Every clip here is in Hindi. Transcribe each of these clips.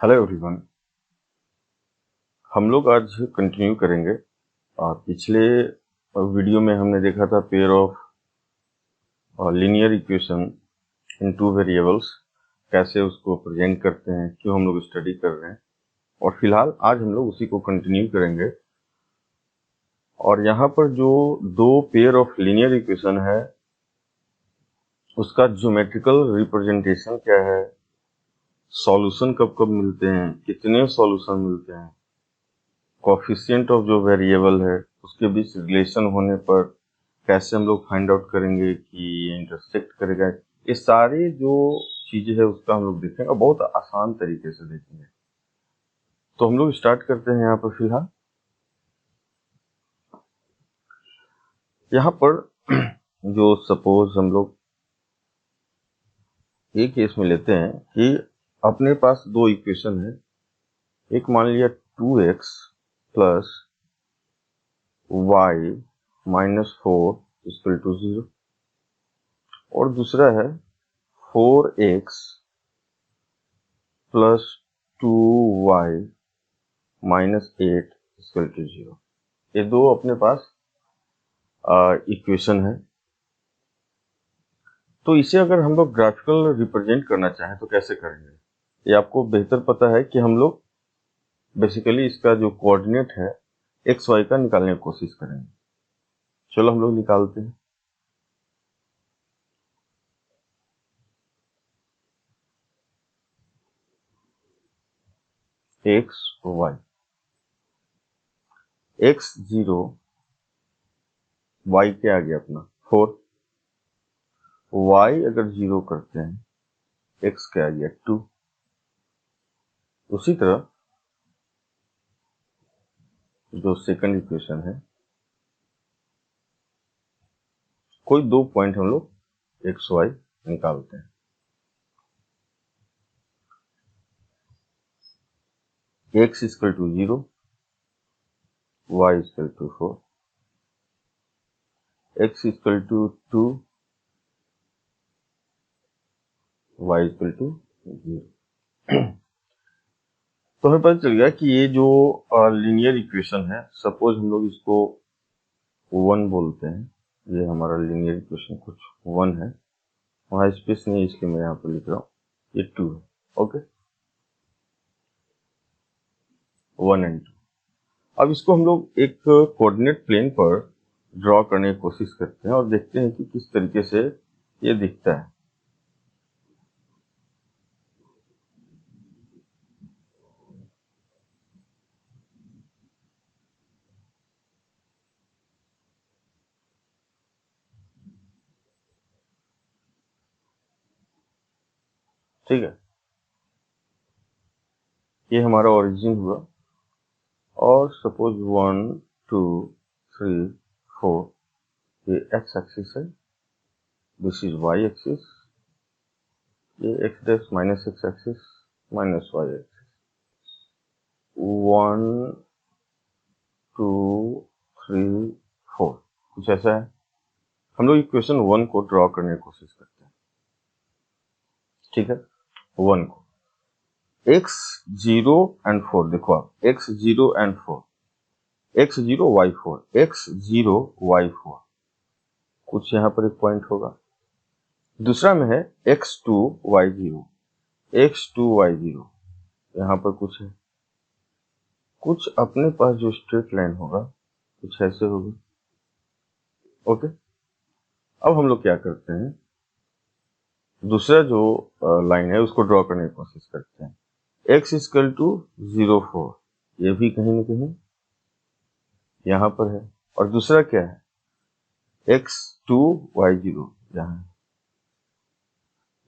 Hello everyone. हम लोग आज कंटिन्यू करेंगे। पिछले वीडियो में हमने देखा था pair of linear equation in two variables, कैसे उसको प्रेजेंट करते हैं, क्यों हम लोग स्टडी कर रहे हैं। और फिलहाल आज हम लोग उसी को कंटिन्यू करेंगे। और यहाँ पर जो दो पेयर ऑफ लीनियर इक्वेशन है उसका ज्योमेट्रिकल रिप्रेजेंटेशन क्या है, सॉल्यूशन कब कब मिलते हैं, कितने सॉल्यूशन मिलते हैं, कोएफिशिएंट ऑफ जो वेरिएबल है उसके बीच रिलेशन होने पर कैसे हम लोग फाइंड आउट करेंगे कि ये इंटरसेक्ट करेगा। ये सारी जो चीजें है उसका हम लोग देखेंगे और बहुत आसान तरीके से देखेंगे। तो हम लोग स्टार्ट करते हैं यहाँ पर। फिलहाल यहाँ पर जो सपोज हम लोग एक केस में लेते हैं कि अपने पास दो इक्वेशन है। एक मान लिया 2x plus y minus 4 equal to 0 और दूसरा है 4x plus 2y minus 8 equal to 0। ये दो अपने पास इक्वेशन है। तो इसे अगर हम लोग ग्राफिकल रिप्रेजेंट करना चाहें तो कैसे करेंगे, ये आपको बेहतर पता है कि हम लोग बेसिकली इसका जो कोऑर्डिनेट है एक्स वाई का निकालने की कोशिश करेंगे। चलो हम लोग निकालते हैं। एक्स वाई, एक्स 0, वाई क्या आ गया अपना 4, वाई अगर 0 करते हैं एक्स क्या आ गया 2। उसी तरह जो सेकंड इक्वेशन है, कोई दो पॉइंट हम लोग एक्स वाई निकालते हैं। x equal to 0, y equal to 4, x equal to 2, y equal to 0। तो हमें पता चल गया कि ये जो लीनियर इक्वेशन है, सपोज हम लोग इसको 1 बोलते हैं। ये हमारा लीनियर इक्वेशन कुछ 1 है, वहाँ स्पेस नहीं है इसलिए मैं यहाँ पर लिख रहा हूँ, ये 2 है। Okay, 1 and 2। अब इसको हम लोग एक कोऑर्डिनेट प्लेन पर ड्रॉ करने की कोशिश करते हैं और देखते हैं कि किस तरीके से ये दिखता है। ठीक है, ये हमारा ओरिजिन हुआ और सपोज 1 2 3 4 ये एक्स एक्सिस है, दिस इज वाई एक्सिस, ये x dash minus x axis minus y axis. 1 2 3 4 कुछ ऐसा है। हम लोग इक्वेशन 1 को ड्रॉ करने की कोशिश करते हैं। ठीक है, 1 को x 0 एंड 4, देखो आप x 0 and 4, x 0 y 4, x 0 y 4, कुछ यहाँ पर एक पॉइंट होगा। दूसरा में है x2 y 0, x2 y 0, यहाँ पर कुछ है। कुछ अपने पास जो स्ट्रेट लाइन होगा कुछ ऐसे होगी। ओके, अब हम लोग क्या करते हैं, दूसरा जो लाइन है उसको ड्रॉ करने की कोशिश करते हैं। x इक्वल टू 0 4, ये भी कहीं ना कहीं यहाँ पर है। और दूसरा क्या है, x2 y 0, यहाँ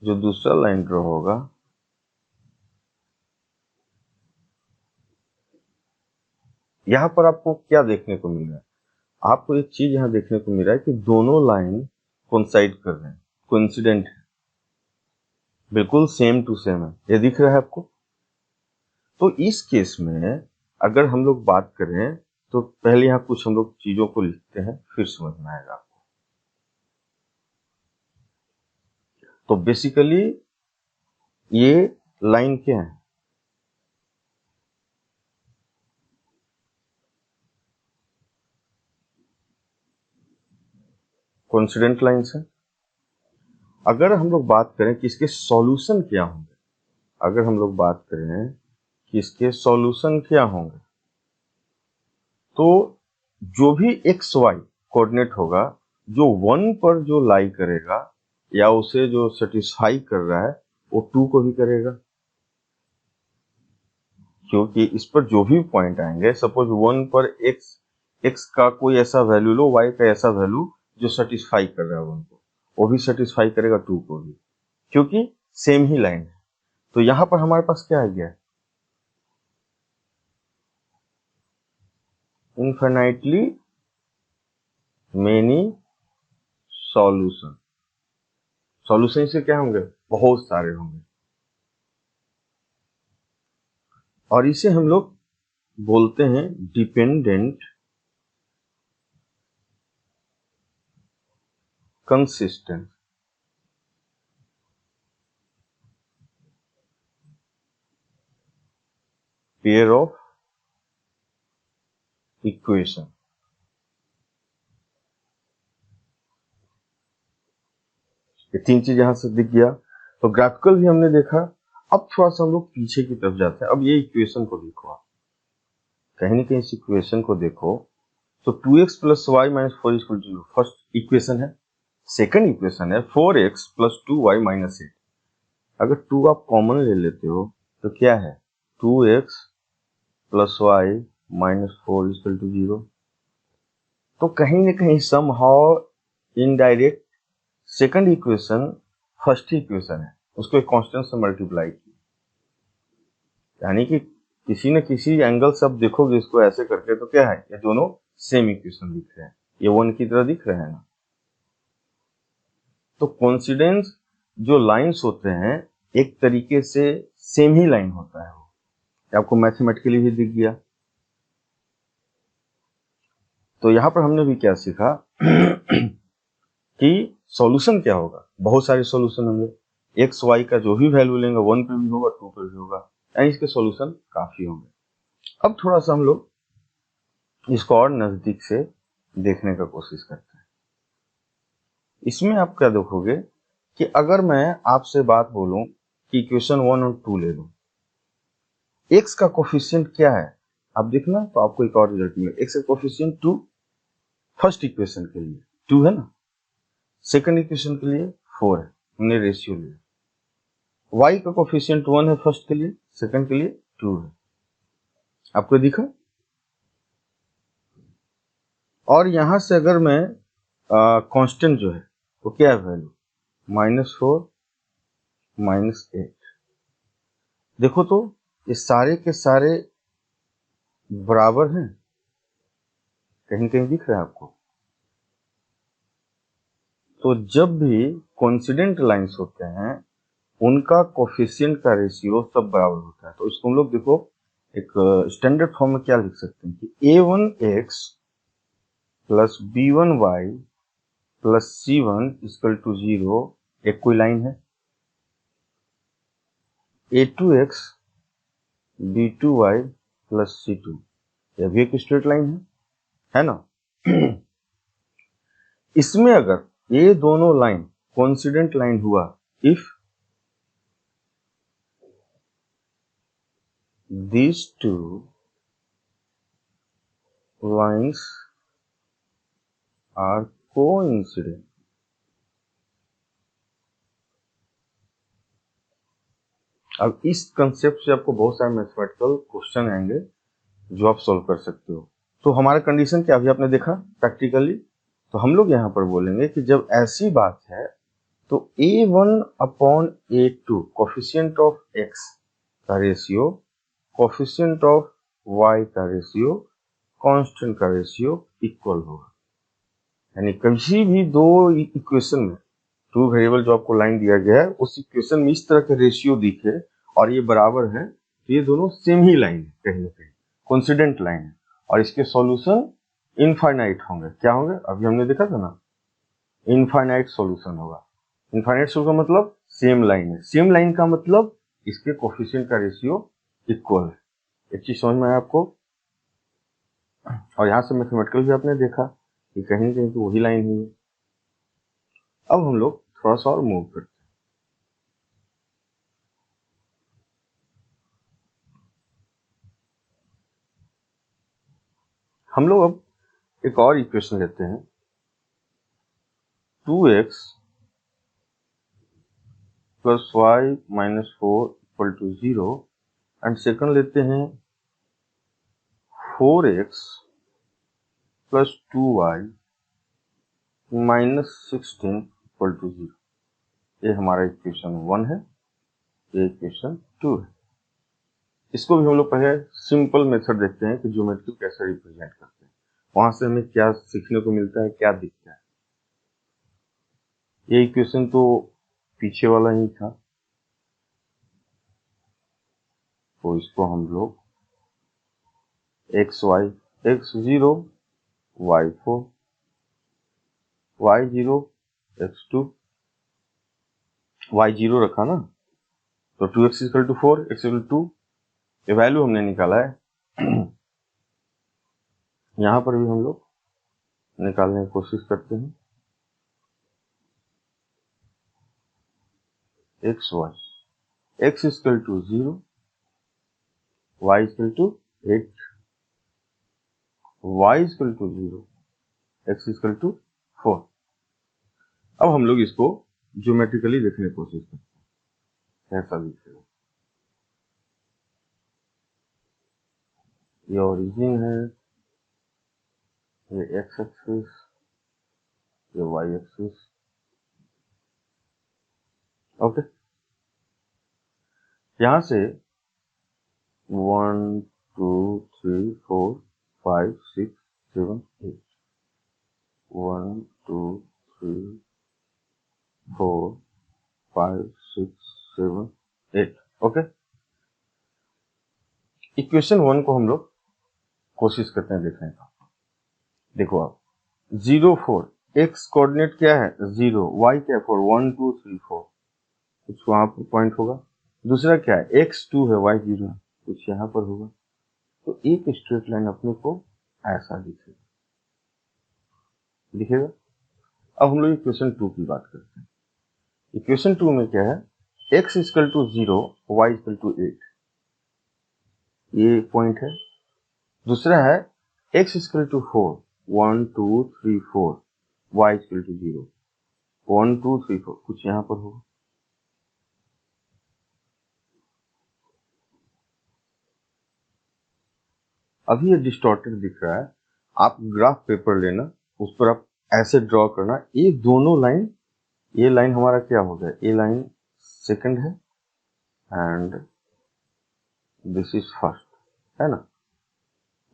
जो दूसरा लाइन ड्रॉ होगा यहाँ पर आपको क्या देखने को मिल रहा है, आपको एक चीज यहाँ देखने को मिल रहा है कि दोनों लाइन कोइंसाइड कर रहे हैं, कोइंसिडेंट है, बिल्कुल सेम टू सेम है। ये दिख रहा है आपको। तो इस केस में अगर हम लोग बात करें तो पहले यहाँ कुछ हम लोग चीजों को लिखते हैं, फिर समझ में आएगा आपको। तो बेसिकली ये लाइन क्या है, कोइंसिडेंट लाइंस है। अगर हम लोग बात करें कि इसके सॉल्यूशन क्या होंगे, अगर हम लोग बात करें कि इसके सॉल्यूशन क्या होंगे, तो जो भी एक्स वाई कोऑर्डिनेट होगा, जो 1 पर जो लाई करेगा या उसे जो सेटिस्फाई कर रहा है वो 2 को भी करेगा, क्योंकि इस पर जो भी पॉइंट आएंगे, सपोज 1 पर एक्स का कोई ऐसा वैल्यू लो, वाई का ऐसा वैल्यू जो सेटिस्फाई कर रहा है 1 को, वो भी सेटिस्फाई करेगा 2 को भी, क्योंकि सेम ही लाइन है। तो यहां पर हमारे पास क्या आ गया, इनफाइनाइटली मेनी सॉल्यूशन। सॉल्यूशन से क्या होंगे, बहुत सारे होंगे, और इसे हम लोग बोलते हैं dependent consistent pair of equation. ये 3 चीज यहां से दिख गया। तो ग्राफिकल भी हमने देखा। अब थोड़ा सा हम लोग पीछे की तरफ जाते हैं। अब ये इक्वेशन को देखो, आप कहीं ना कहीं इस इक्वेशन को देखो, तो 2x plus y minus 4 equal to 0 first equation है। सेकंड इक्वेशन है 4x प्लस 2y माइनस 8। अगर 2 आप कॉमन ले लेते हो तो क्या है, 2x plus y minus 4 equal to 0। तो कहीं ना कहीं somehow indirect second equation first equation है, उसको एक कांस्टेंट से मल्टीप्लाई किया, यानी कि किसी न किसी एंगल से आप देखोगे इसको ऐसे करके तो क्या है, ये दोनों सेम इक्वेशन दिख रहे हैं, ये 1 की तरह दिख रहे हैं ना। तो कोइंसिडेंस जो लाइंस होते हैं एक तरीके से सेम ही लाइन होता है, वो आपको मैथमेटिकली भी दिख गया। तो यहां पर हमने भी क्या सीखा कि सॉल्यूशन क्या होगा, बहुत सारे सॉल्यूशन होंगे, एक्स वाई का जो भी वैल्यू लेंगे 1 पे भी होगा 2 पे भी होगा, यानी इसके सॉल्यूशन काफी होंगे। अब थोड़ा सा हम लोग इसको और नजदीक से देखने का कोशिश करते हैं। इसमें आप क्या देखोगे कि अगर मैं आपसे बात बोलूं कि इक्वेशन 1 और 2 ले लूं, एक्स का कोफिशिएंट क्या है आप देखना, तो आपको एक और रिजल्ट मिलेगा। एक्स का कोफिशिएंट 2 फर्स्ट इक्वेशन के लिए 2 है ना, सेकंड इक्वेशन के लिए 4 है, हमने रेशियो लिया। y का कोफिशिएंट 1 है फर्स्ट के लिए, सेकंड के लिए 2 है, आपको दिखा। और यहां से अगर मैं कांस्टेंट जो है वो क्या है वैल्यू, -4 -8। देखो तो ये सारे के सारे बराबर हैं, कहीं कहीं दिख रहा है आपको। तो जब भी कोइंसिडेंट लाइंस होते हैं उनका कोफिशिएंट का रेशियो सब बराबर होता है। तो इसको हम लोग देखो एक स्टैंडर्ड फॉर्म में क्या लिख सकते हैं कि a1x plus b1y plus c1 equal to 0 एक कोई लाइन है, a2x b2y प्लस c2 यह भी एक स्ट्रेट लाइन है ना। इसमें अगर ये दोनों लाइन कोइंसिडेंट लाइन हुआ if these two lines are coincident। अब इस कंसेप्ट से आपको बहुत सारे मैथमेटिकल क्वेश्चन आएंगे जो आप सॉल्व कर सकते हो। तो हमारा कंडीशन क्या अभी आपने देखा प्रैक्टिकली, तो हम लोग यहाँ पर बोलेंगे कि जब ऐसी बात है तो a1 upon a2 coefficient of x का रेशियो, कोफिशिएंट ऑफ y का रेशियो, कांस्टेंट का रेशियो इक्वल होगा। यानी कभी भी दो इक्वेशन में टू वेरिएबल जो आपको लाइन दिया गया है उस इक्वेशन में इस तरह के रेशियो दिखे और ये बराबर है, तो ये दोनों सेम ही लाइन है, कहीं ना कहीं कोइंसिडेंट लाइन है, और इसके सॉल्यूशन इनफाइनाइट होंगे। क्या होंगे, अभी हमने देखा था ना, इनफाइनाइट सॉल्यूशन होगा। इनफाइनाइट सॉल्यूशन मतलब सेम लाइन है, सेम लाइन का मतलब इसके कोफिशिएंट का रेशियो इक्वल है। एक चीज समझ में आया आपको। और यहाँ से मैथमेटिकल भी आपने देखा कि कहीं ना कहीं तो वही लाइन ही है। अब हम लोग थोड़ा सा और मूव करते हैं। हम लोग अब एक और इक्वेशन लेते हैं, 2x plus y minus 4 equal to 0, and second लेते हैं 4x plus 2y minus 16 equal to 0। ये हमारा इक्वेशन 1 है, ये इक्वेशन 2 है। इसको भी हम लोग पहले सिंपल मेथड देखते हैं कि ज्योमेट्री कैसे रिप्रेजेंट करते हैं, वहां से हमें क्या सीखने को मिलता है, क्या दिखता है। ये इक्वेशन तो पीछे वाला ही था, तो इसको हम लोग xy, x0 y4 y0 x2 y0 रखा ना, तो 2x equal to 4 x equal to 2, ये वैल्यू हमने निकाला है। यहां पर भी हम लोग निकालने की कोशिश करते हैं, xy, x equal to 0 y equal to 8 y equal to 0 x equal to 4। अब हम लोग इसको ज्योमेट्रिकली देखने की कोशिश करते हैं, ऐसा दिखेगा। ये ओरिजिन है, ये x एक्सिस, ये y एक्सिस, ओके। यहां से 1 2 3 4 5 6 7 8, 1 2 3 4 5 6 7 8, ओके। इक्वेशन 1 को हम लोग कोशिश करते हैं देखने का। देखो आप 0 4, x कोऑर्डिनेट क्या है 0, y क्या है 4, 1 2 3 4, कुछ वहां पर पॉइंट होगा। दूसरा क्या है x 2 है y 0 है, कुछ यहाँ पर होगा। तो एक स्ट्रेट लाइन अपने को ऐसा दिखेगा। अब हम लोग इक्वेशन 2 की बात करते हैं। इक्वेशन 2 में क्या है, x equal to 0 y equal to 8, ये पॉइंट है। दूसरा है x equal to 4, 1 2 3 4, y equal to 0, 1 2 3 4, कुछ यहाँ पर होगा। अभी ये डिस्टॉर्टेड दिख रहा है, आप ग्राफ पेपर लेना, उस पर आप ऐसे ड्रॉ करना, ये दोनों लाइन, ये लाइन हमारा क्या हो गया, ये लाइन सेकंड है एंड दिस इज फर्स्ट, है ना।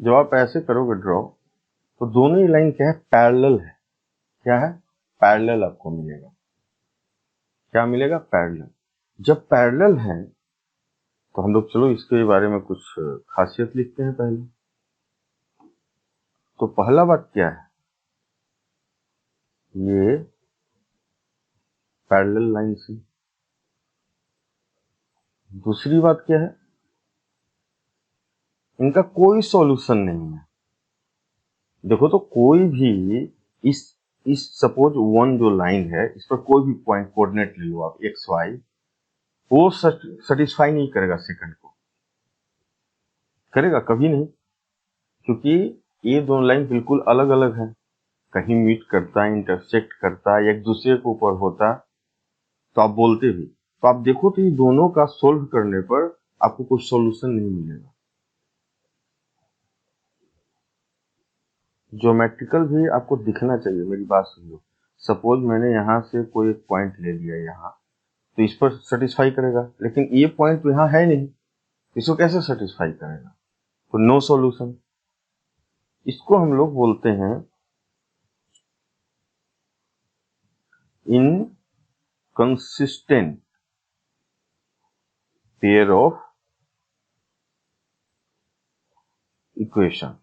जब आप ऐसे करोगे ड्रॉ, तो दोनों ही लाइन क्या है, पैरेलल है। क्या है, पैरेलल आपको मिलेगा। क्या मिलेगा, पैरेलल। जब पैरेलल है तो हम लोग चलो इसके बारे में कुछ खासियत लिखते हैं पहले। तो पहला बात क्या है, ये पैरेलल लाइन से। दूसरी बात क्या है, इनका कोई सॉल्यूशन नहीं है। देखो तो कोई भी इस सपोज 1 जो लाइन है, इस पर कोई भी पॉइंट कोऑर्डिनेट ले लो आप एक्स वाई, वो सेटिस्फाई नहीं करेगा सेकंड को, करेगा कभी नहीं, क्योंकि ये दोनों लाइन बिल्कुल अलग अलग है। कहीं मीट करता है, इंटरसेक्ट करता है, एक दूसरे के ऊपर होता, तो आप बोलते भी, तो आप देखो तो ये दोनों का सोल्व करने पर आपको कुछ सॉल्यूशन नहीं मिलेगा। ज्योमेट्रिकल भी आपको दिखना चाहिए, मेरी बात सुन लो। सपोज मैंने यहाँ से कोई एक पॉइंट ले लिया यहाँ, तो इस पर सेटिस्फाई करेगा, लेकिन ये पॉइंट तो यहाँ है नहीं, इसको कैसे सेटिस्फाई करेगा, तो नो सॉल्यूशन। इसको हम लोग बोलते हैं इनकंसिस्टेंट पेयर ऑफ इक्वेशन।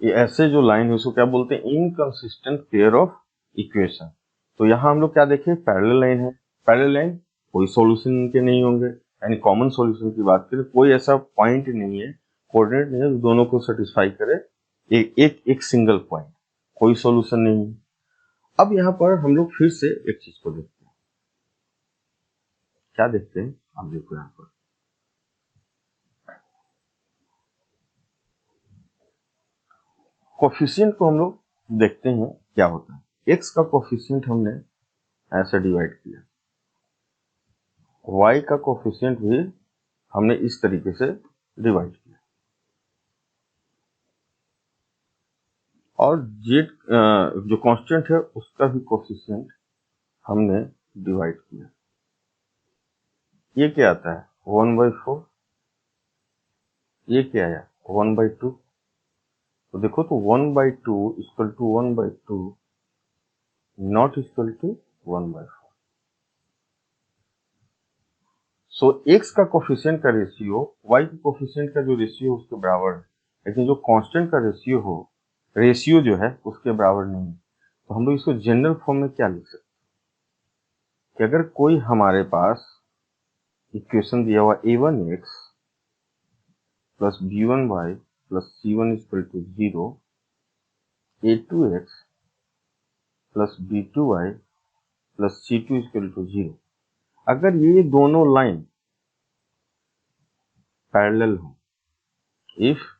ये ऐसे जो लाइन है उसको क्या बोलते हैं, इनकंसिस्टेंट पेयर ऑफ इक्वेशन। तो यहां हम लोग क्या देखें, पैरेलल लाइन है, पैरेलल लाइन कोई सॉल्यूशन के नहीं होंगे, यानी कॉमन सॉल्यूशन की बात करें, कोई ऐसा पॉइंट नहीं है, कोऑर्डिनेट नहीं है तो दोनों को सेटिस्फाई करे एक सिंगल पॉइंट, कोई सॉल्यूशन नहीं है। अब यहाँ पर हम लोग फिर से एक चीज को देखते हैं। क्या देखते हैं? आप देखो यहाँ पर कोफिशिएंट को हम लोग देखते हैं क्या होता है। एक्स का कोफिशिएंट हमने ऐसे डिवाइड किया, वाई का कोफिशिएंट भी हमने इस तरीके से डिवाइड किया, और जेड जो कांस्टेंट है उसका भी कोफिशिएंट हमने डिवाइड किया। ये क्या आता है? 1/4। ये क्या आया? 1/2। तो देखो, तो 1/2 equal to 1/2 not equal to 1/4। So x का कोफिशिएंट का रेशियो वाई के कोफिशिएंट का जो रेशियो उसके बराबर है, लेकिन जो कांस्टेंट का रेशियो जो है उसके बराबर नहीं है। तो हम लोग इसको जनरल फॉर्म में क्या लिख सकते हैं कि अगर कोई हमारे पास इक्वेशन दिया हुआ a1x plus b1y plus c1 equal to 0, a2x plus b2y plus c2 equal to 0, अगर ये दोनों लाइन पैरेलल हो, if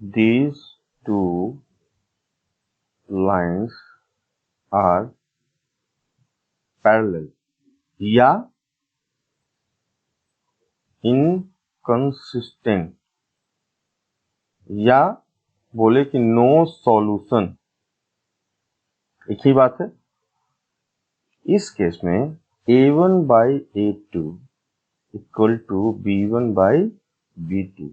these two lines are parallel या inconsistent, या बोले कि नो सॉल्यूशन, एक ही बात है। इस केस में a1 by a2 equal to b1 by b2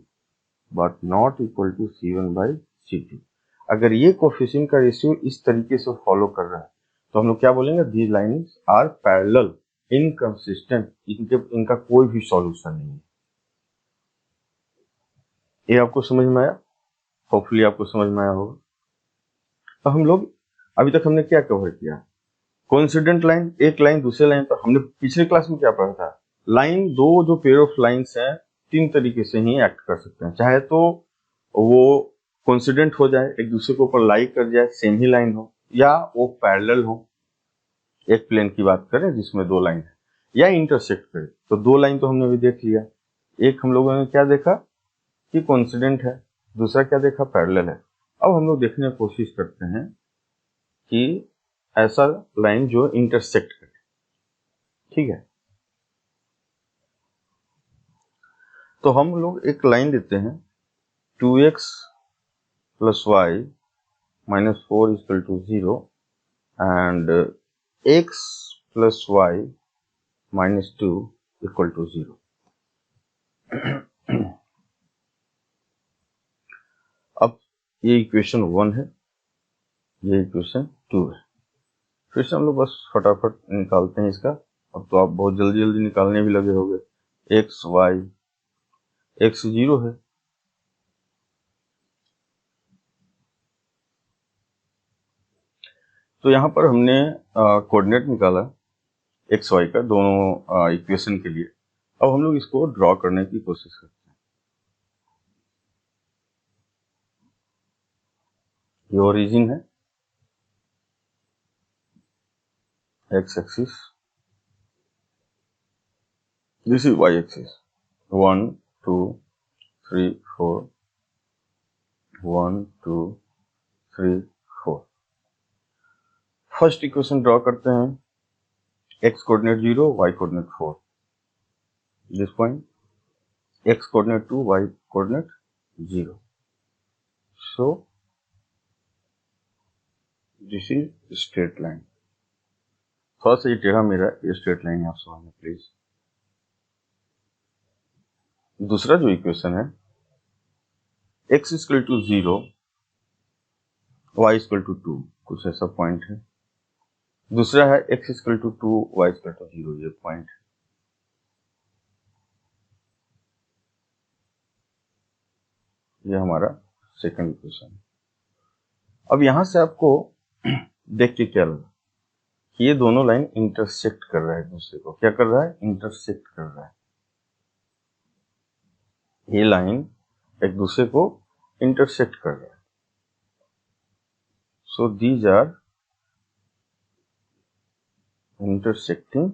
but not equal to c1 by c2। अगर ये कोफिशिएंट का रेशियो इस तरीके से फॉलो कर रहा है तो हम लोग क्या बोलेंगे? These lines are parallel inconsistent, इनका कोई भी सॉल्यूशन नहीं है। ये आपको समझ में आया? होपफुली आपको समझ में आया होगा। तो हम लोग अभी तक हमने क्या कवर किया? कोइंसिडेंट लाइन, एक लाइन दूसरे लाइन पर। हमने पिछले क्लास में क्या पढ़ा था? लाइन, दो जो पेयर ऑफ लाइंस हैं तीन तरीके से ही एक्ट कर सकते हैं। चाहे तो वो कोइंसिडेंट हो जाए, एक दूसरे के ऊपर लाई कर जाए, सेम ही लाइन हो, या वो पैरेलल हो, एक प्लेन की बात करें जिसमें दो लाइन है, या इंटरसेक्ट करे। तो दो लाइन तो हमने अभी देख लिया। एक हम लोगों ने क्या देखा कि कोइंसिडेंट है, दूसरा क्या देखा? पैरेलल है। अब हम लोग देखने की कोशिश करते हैं कि ऐसा लाइन जो इंटरसेक्ट करे। ठीक है, तो हम लोग एक लाइन देते हैं 2x plus y minus 4 equal to 0 and x plus y minus 2 equal to 0। अब ये इक्वेशन 1 है, ये इक्वेशन 2 है। फिर से हम लोग बस फटाफट निकालते हैं इसका। अब तो आप बहुत जल्दी जल्दी निकालने भी लगे होंगे। एक्स वाई, एक्स 0 है, तो यहाँ पर हमने कोऑर्डिनेट निकाला एक्स वाई का दोनों इक्वेशन के लिए। अब हम लोग इसको ड्रॉ करने की कोशिश करते हैं। ये ओरिजिन है, x axis, this is y axis. 1 2 3 4, 1 2 3 4। First equation draw करते हैं, x coordinate 0, y coordinate 4, this point, x coordinate 2, y coordinate 0। So this is straight line. थोड़ा सा ये टेढ़ा मेरा, ये स्ट्रेट लाइन है, आप समझना प्लीज। दूसरा जो इक्वेशन है, x equal to 0, y equal to 2, कुछ ऐसा पॉइंट है। दूसरा है x equal to 2, y equal to 0, ये पॉइंट है। ये हमारा सेकंड इक्वेशन है। अब यहां से आपको देख के क्या लगा कि ये दोनों लाइन इंटरसेक्ट कर रहा है एक दूसरे को। क्या कर रहा है? इंटरसेक्ट कर रहा है। ये लाइन एक दूसरे को इंटरसेक्ट कर रहा है। So these are intersecting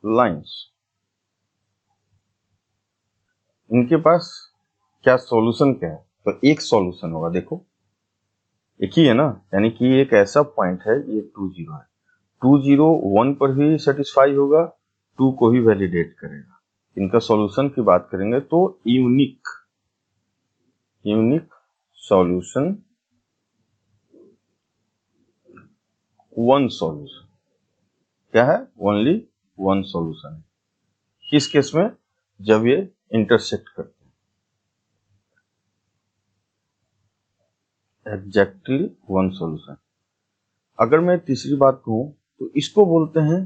lines. इनके पास क्या सॉल्यूशन क्या है? तो एक सॉल्यूशन होगा, देखो एक ही है ना, यानी कि एक ऐसा पॉइंट है, ये 2 0 है, 2 0 1 पर भी सेटिस्फाई होगा, 2 को ही वैलिडेट करेगा। इनका सॉल्यूशन की बात करेंगे तो यूनिक सॉल्यूशन, वन सॉल्यूशन क्या है? ओनली वन सॉल्यूशन है। किस केस में? जब ये इंटरसेक्ट करते हैं, एग्जैक्टली वन सॉल्यूशन। अगर मैं तीसरी बात कहूं तो इसको बोलते हैं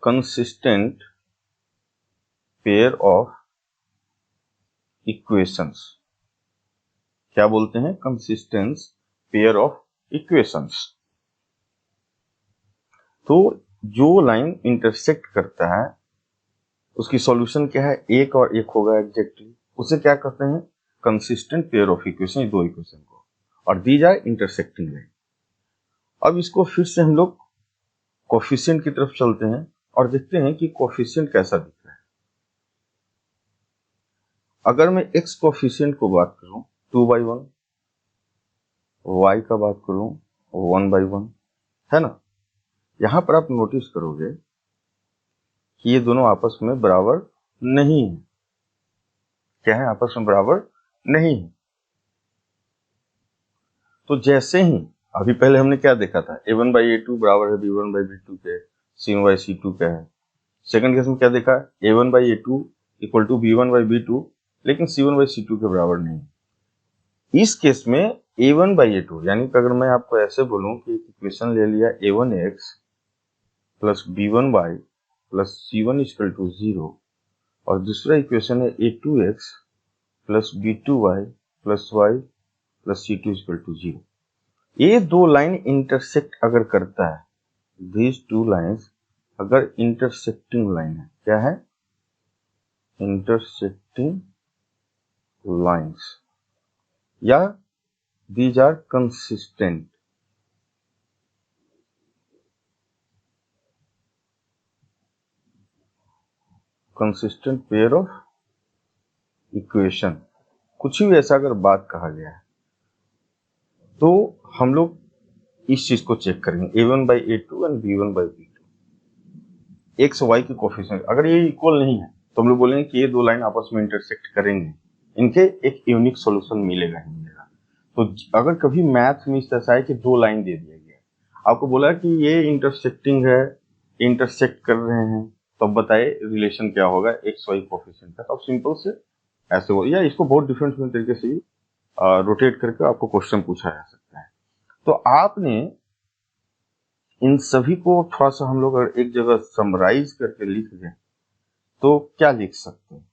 कंसिस्टेंट पेयर ऑफ इक्वेशंस। क्या बोलते हैं? Consistent pair of equations. तो जो लाइन इंटरसेक्ट करता है उसकी सॉल्यूशन क्या है? एक और एक होगा एग्जैक्टली, उसे क्या कहते हैं? कंसिस्टेंट पेयर ऑफ इक्वेशन, दो इक्वेशन को, और दीज आर इंटरसेक्टिंग लाइन। अब इसको फिर से हम लोग कोफिशिएंट की तरफ चलते हैं और देखते हैं कि कोफिशिएंट कैसा दिख रहा है। अगर मैं x कोफिशिएंट को बात करूं 2/1, y का बात करूं 1/1, है ना? यहां पर आप नोटिस करोगे कि ये दोनों आपस में बराबर नहीं है। क्या है? आपस में बराबर नहीं है। तो जैसे ही अभी पहले हमने क्या देखा था, a1/a2 बराबर है b1/b2 के, c1/c2 का है। सेकंड केस में क्या देखा? a1/a2 इक्वल टू b1/b2, लेकिन c1/c2 के बराबर नहीं। इस केस में a1/a2, यानी कि अगर मैं आपको ऐसे बोलूं कि इक्वेशन ले लिया a1x plus b1y plus c1 equal to 0, और दूसरा इक्वेशन है a2x plus b2y plus y plus c2 equal to 0। ये दो लाइन इंटरसेक्ट अगर करता है, these टू लाइंस अगर इंटरसेक्टिंग लाइन है, क्या है? इंटरसेक्टिंग लाइंस, या these are consistent. Consistent pair of equation, कुछ भी ऐसा अगर बात कहा गया है तो हम लोग इस चीज को चेक करेंगे, a1/a2 and b1/b2। X y की कोफिशिएंट अगर ये इक्वल नहीं है तो हम लोग बोलेंगे कि ये दो लाइन आपस में इंटरसेक्ट करेंगे, इनके एक यूनिक सॉल्यूशन मिलेगा ही मिलेगा। तो अगर कभी मैथ में इस ऐसा है कि दो लाइन दे दिया गया, आपको बोला कि ये इंटरसेक्टिंग है, इंटरसेक्ट कर रहे हैं, तो अब बताइए रिलेशन क्या होगा एक्स वाई कोफिशिएंट का। तो आप सिंपल से ऐसे हो, या इसको बहुत डिफरेंट तरीके से रोटेट करके आपको क्वेश्चन पूछा जा सकता है। तो आपने इन सभी को थोड़ा सा हम लोग अगर एक जगह समराइज करके लिख दें तो क्या लिख सकते हैं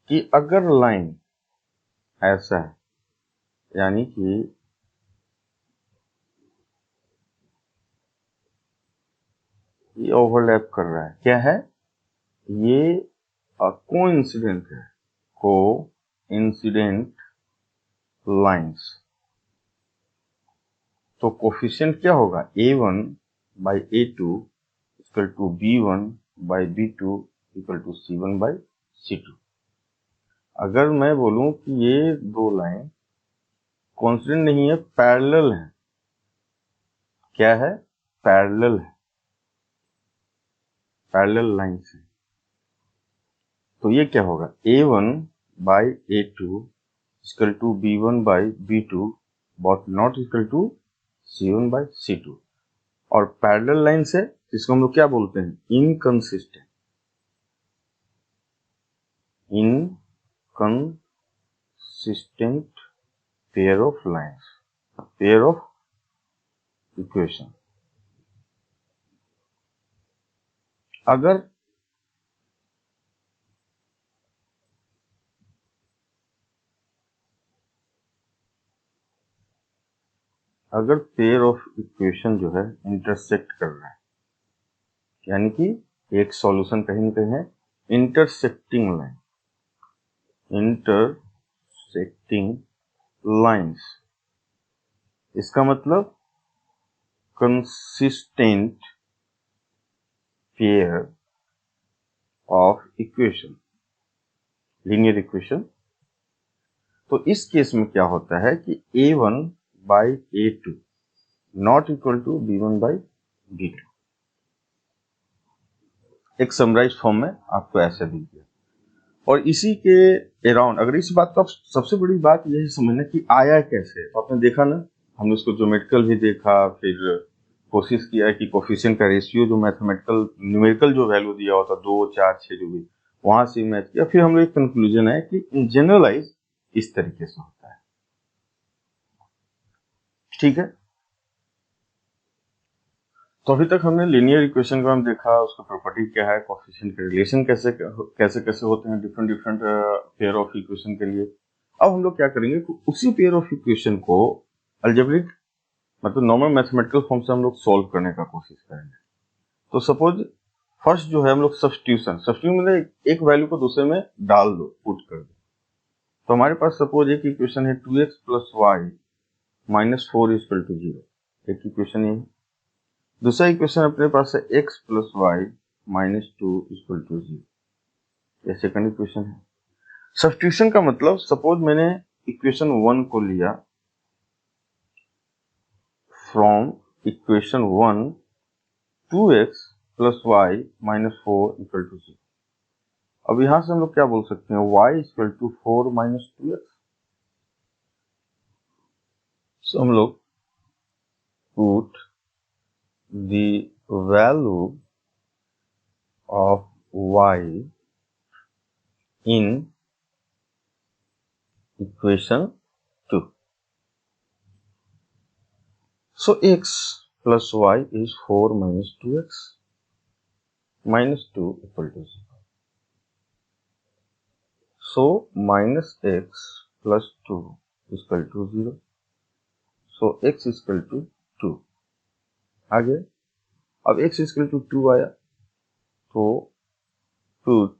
कि अगर लाइन ऐसा है, यानी कि ये ओवरलैप कर रहा है, क्या है? ये कोइंसिडेंट है, कोइंसिडेंट लाइंस। तो कोफिशिएंट क्या होगा? a1/a2 equal to b1/b2 equal to c1/c2। अगर मैं बोलूं कि ये दो लाइन कॉन्स्टेंट नहीं है, पैरेलल है, क्या है? पैरेलल है, पैरेलल लाइंस है, तो ये क्या होगा? a1/a2 equal to b1/b2 but not equal to c1/c2। और पैरेलल लाइन से जिसको हम लोग क्या बोलते हैं? Inconsistent, inconsistent pair of lines, pair of equation. अगर पेयर ऑफ इक्वेशन जो है इंटरसेक्ट कर रहा है, यानी कि एक सॉल्यूशन कहीं ना कहीं है, इंटरसेक्टिंग लाइन, इंटरसेक्टिंग लाइंस, इसका मतलब consistent pair of equation, linear equation. तो इस केस में क्या होता है कि a1 by a2 not equal to b1 by b2। एक समराइज फॉर्म में आपको ऐसे दी गया, और इसी के अराउंड अगर इस बात का सबसे बड़ी बात यह समझना कि आया कैसे। तो आपने देखा ना, हमने उसको ज्योमेट्रिकल भी देखा, फिर कोशिश किया कि कोफिशिएंट का रेशियो जो मैथमेटिकल न्यूमेरिकल जो वैल्यू दिया होता 2, 4, 6 जो भी, वहां से मैच किया, फिर हम लोग एक कंक्लूजन है कि इन जनरलाइज इस तरीके से होता है। ठीक है, तो अभी तक हमने लीनियर इक्वेशन को हम देखा, उसका प्रॉपर्टी क्या है, कोफिशिएंट के रिलेशन कैसे कैसे कैसे होते हैं different different pair of equation के लिए। अब हम लोग क्या करेंगे, उसी पेयर ऑफ इक्वेशन को अलजेब्रिक मतलब नॉर्मल मैथमेटिकल फॉर्म से हम लोग सॉल्व करने का कोशिश करेंगे। तो सपोज फर्स्ट जो है हम लोग सब्स्टिट्यूशन मतलब एक वैल्यू को दूसरे में डाल दो, पुट कर दो। तो हमारे पास सपोज एक इक्वेशन है 2x plus y minus 4 equal to 0, एक इक्वेशन ये है। दूसरा इक्वेशन अपने पास है x plus y minus 2 equal to 0, ये सेकंड इक्वेशन है। सब्स्टिट्यूशन का मतलब सपोज मैंने इक्वेशन 1 को लिया from equation 1 2x plus y minus 4 equal to 0। अब यहां से हम लोग क्या बोल सकते हैं, y equal to 4 minus 2x। So हम लोग put the value of y in equation 2। So x plus y is 4 minus 2x minus 2 equal to 0. So minus x plus 2 is equal to 0. So x is equal to 2 आ गया। अब x is equal to 2 आया, तो put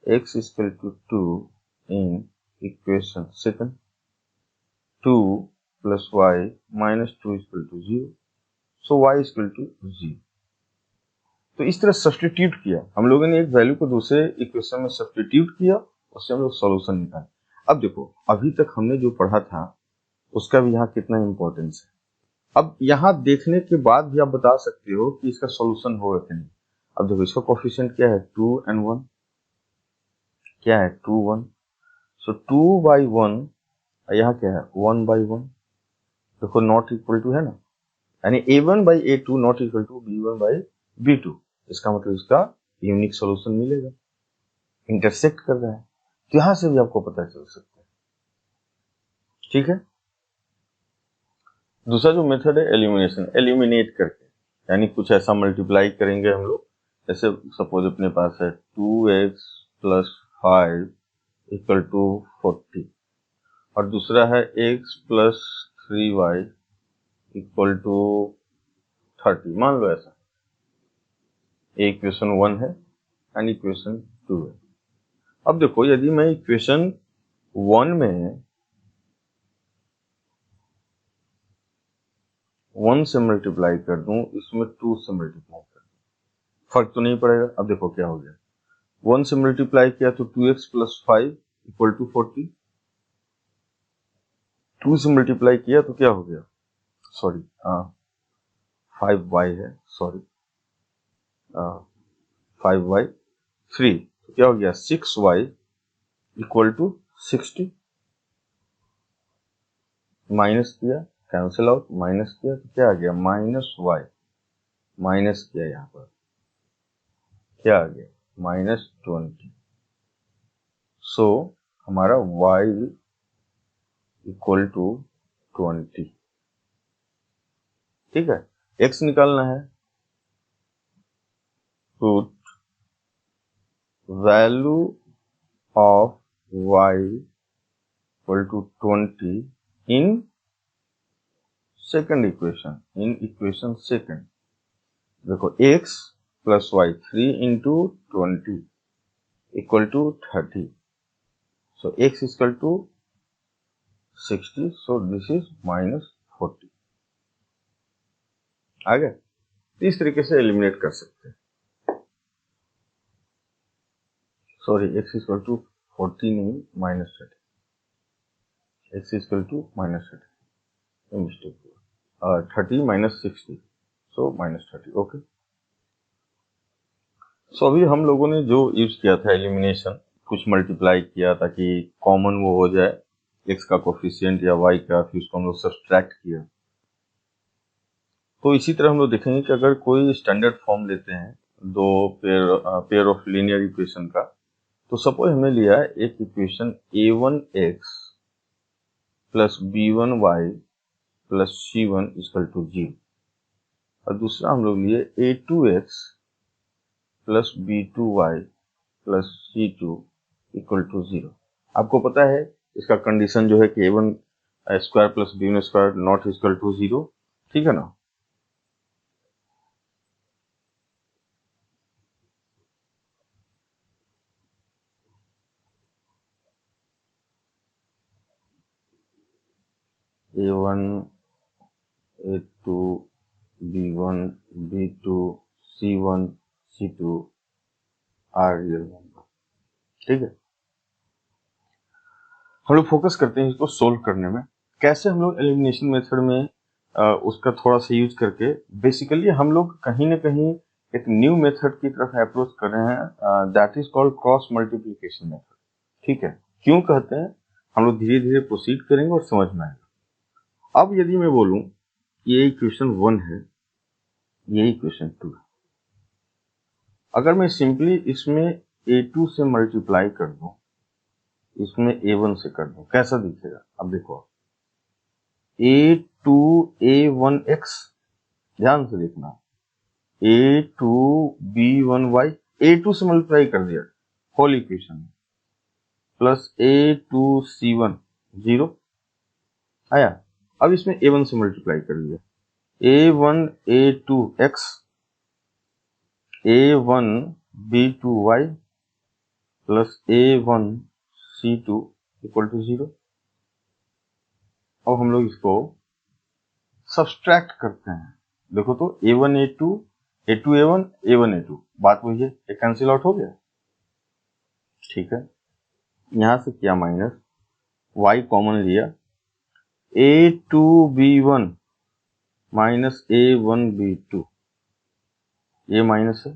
x is equal to 2 in equation second, 2 plus y minus 2 is equal to 0. So y is equal to 0. तो इस तरह सब्स्टिट्यूट किया हम लोगों ने, एक वैल्यू को दूसरे इक्वेशन में सब्स्टिट्यूट किया, उससे हम लोग सॉल्यूशन निकाले। अब देखो अभी तक हमने जो पढ़ा था उसका भी यहाँ कितना इंपॉर्टेंस है। अब यहाँ देखने के बाद भी आप बता सकते हो कि इसका सॉल्यूशन होगा कि नहीं। अब देखो इसका कोफिशिएंट क्या है 2 and 1, क्या है 2 1, सो 2 by 1, यहाँ क्या है 1 by 1, देखो नॉट इक्वल टू है ना, यानी a1 by a2 not equal to b1 by b2। इसका मतलब इसका यूनिक सॉल्यूशन मिलेगा, इंटरसेक्ट कर रहा है, तो यहां से भी आपको पता चल सकता है। ठीक है, दूसरा जो मेथड है एलिमिनेशन, एलिमिनेट करके, यानी कुछ ऐसा मल्टीप्लाई करेंगे हम लोग, जैसे सपोज अपने पास है 2x प्लस 5 इक्वल टू 40, और दूसरा है x plus 3y equal to 30, मान लो ऐसा। इक्वेशन 1 है एंड इक्वेशन 2 है। अब देखो यदि मैं इक्वेशन 1 में 1 से मल्टीप्लाई कर दूं, इसमें 2 से मल्टीप्लाई कर दूं, फर्क तो नहीं पड़ेगा। अब देखो क्या हो गया, 1 से मल्टीप्लाई किया तो 2x प्लस 5 इक्वल टू 40, 2 से मल्टीप्लाई किया तो क्या हो गया, सॉरी 5y है, सॉरी 5y 3, तो क्या हो गया 6y इक्वल टू 60, माइनस किया, कैंसिल आउट, माइनस किया तो क्या आ गया माइनस y, माइनस किया यहाँ पर क्या आ गया -20। सो हमारा y इक्वल टू 20। ठीक है, x निकालना है, put value of y equal to 20 in second equation, in equation second. देखो x plus y 3 into 20 equal to 30, so x equal to 60, so this is -40। आ गया? इस तरीके से एलिमिनेट कर सकते हैं। सॉरी, x इक्वल टू 40 नहीं, -30, x इक्वल टू -30, मिस्टेक हुआ, 30 - 60, सो -30। ओके, सो अभी हम लोगों ने जो यूज किया था एलिमिनेशन, कुछ मल्टीप्लाई किया ताकि कॉमन वो हो जाए x का कोफिशिएंट या y का, फिर उसको हम लोग सब्सट्रैक्ट किया। तो इसी तरह हम लोग देखेंगे कि अगर कोई स्टैंडर्ड फॉर्म लेते हैं दो पेयर ऑफ लीनियर इक्वेशन का, तो सपोज हमने लिया है एक equation a1x plus b1y plus c1 equal to 0, और दूसरा हम लोग लिए a2x plus b2y plus c2 equal to 0। आपको पता है इसका कंडीशन जो है कि a1 square plus b1 square not equal to 0, ठीक है ना। a1 a2 b1 b2 c1 c2 are real number, ठीक है। हम लोग फोकस करते हैं इसको सोल्व करने में। कैसे हम लोग एलिमिनेशन मेथड में उसका थोड़ा सा यूज करके, बेसिकली हम लोग कहीं ना कहीं एक न्यू मेथड की तरफ अप्रोच कर रहे हैं, that is called cross multiplication method, ठीक है। क्यों कहते हैं, हम लोग धीरे धीरे प्रोसीड करेंगे और समझ में आएगा। अब यदि मैं बोलूं ये इक्वेशन 1 है, ये इक्वेशन 2 है, अगर मैं सिंपली इसमें a2 से मल्टीप्लाई कर दूं, इसमें a1 से कर दूं, कैसा दिखेगा? अब देखो, a2 a1x, ध्यान से देखना, a2 b1y, a2 से मल्टीप्लाई कर दिया whole equation, plus a2 c1 0 आया। अब इसमें a1 से मल्टीप्लाई कर दिया, a1 a2x a1 b2y plus a1 c2 equal to 0। अब हम लोग इसको सब्सट्रैक्ट करते हैं। देखो तो a1 a2 a2 a1 a1 a2, बात वही है, ये कैंसिल आउट हो गया, ठीक है। यहां से किया माइनस, y कॉमन लिया, a2 b1 minus a1 b2, ये माइनस है,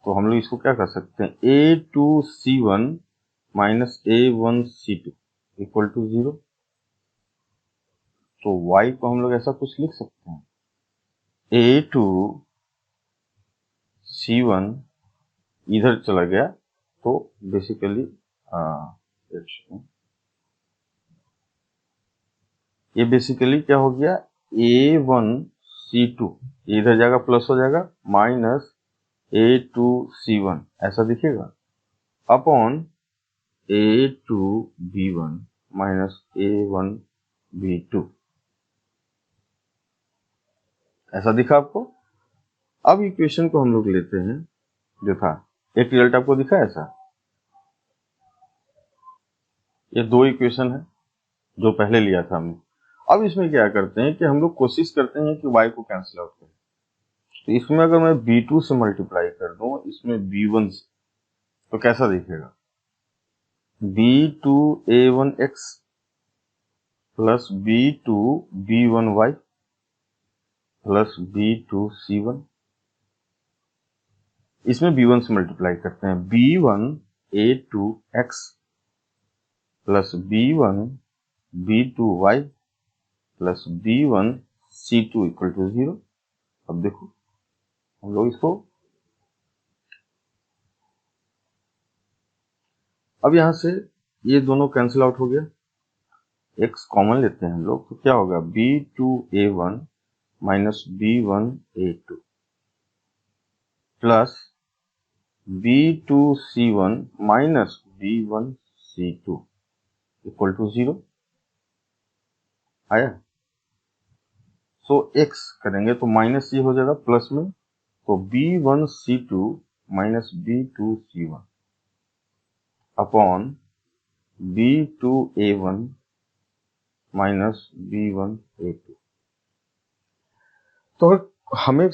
तो हम लोग इसको क्या कर सकते हैं, a2 c1 minus a1 c2 equal to 0। तो y को हम लोग ऐसा कुछ लिख सकते हैं, a2 c1 इधर चला गया, तो बेसिकली ये बेसिकली क्या हो गया, a1 c2 इधर जाएगा प्लस हो जाएगा, माइनस a2 c1 ऐसा दिखेगा, upon a2 b1 minus a1 b2, ऐसा दिखा आपको। अब इक्वेशन को हम लोग लेते हैं जो था, एक रिजल्ट आपको दिखा ऐसा, ये दो इक्वेशन है जो पहले लिया था हमने। अब इसमें क्या करते हैं कि हम लोग कोशिश करते हैं कि y को कैंसिल आउट करें। तो इसमें अगर मैं b2 से मल्टीप्लाई कर दूं इसमें b1 से, तो कैसा दिखेगा, b2 a1x plus b2 b1y plus b2 c1, इसमें b1 से मल्टीप्लाई करते हैं, b1 a2x plus b1 b2y plus b1 c2 equal to 0। अब देखो हम लोग इसको, अब यहां से ये दोनों कैंसिल आउट हो गया, x कॉमन लेते हैं हम लोग, तो क्या होगा, b2 a1 minus b1 a2 plus b2 c1 minus b1 c2 equal to 0 आया। सो x करेंगे तो माइनस ये हो जाएगा प्लस में, तो b1 c2 minus B2C1 upon B2A1 minus B1A2। तो हमें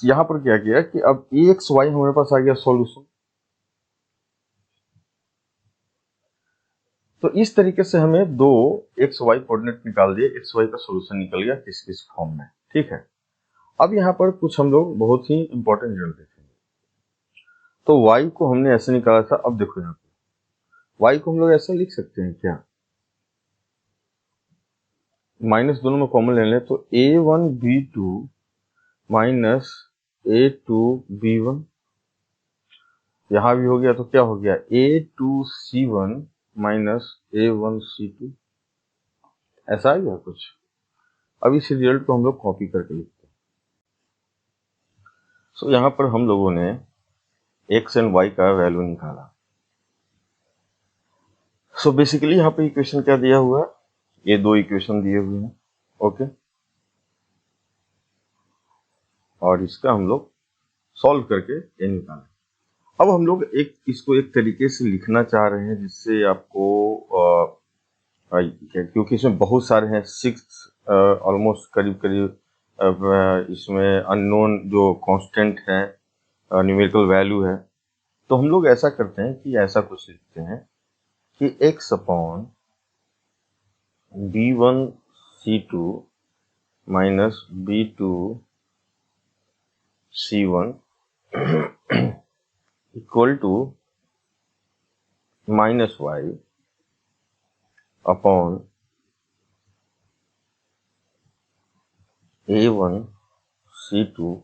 यहां पर क्या किया कि अब AXY हमारे पास आ गया सॉल्यूशन। तो इस तरीके से हमें दो XY कोऑर्डिनेट निकाल दिए, XY का सॉल्यूशन निकल गया किस किस फॉर्म में। ठीक है, अब यहाँ पर कुछ हम लोग बहुत ही इंपॉर्टेंट रिजल्ट देखेंगे। तो y को हमने ऐसे निकाला था, अब देखो यहाँ पे y को हम लोग ऐसा लिख सकते हैं क्या, माइनस दोनों में कॉमन ले लें तो A1B2 माइनस A2B1, यहां भी हो गया तो क्या हो गया A2C1 माइनस A1C2, ऐसा आ गया कुछ। अब इस रिजल्ट को हम लोग कॉपी करके लिखते हैं। सो यहां पर हम लोगों ने x एंड y का वैल्यू निकाला। सो बेसिकली यहाँ पे इक्वेशन क्या दिया हुआ है, ये दो इक्वेशन दिए हुए हैं। ओके, और इसका हम लोग सॉल्व करके ये निकालें। अब हम लोग इसको एक तरीके से लिखना चाह रहे हैं जिससे आपको क्योंकि इसमें बहुत सारे हैं, 6 ऑलमोस्ट करीब करीब इसमें अननोन जो कांस्टेंट है, न्यूमेरिकल वैल्यू है। तो हम लोग ऐसा करते हैं कि ऐसा कुछ लिखते हैं कि x upon B1C2 minus B2C1 equal to minus y upon A1C2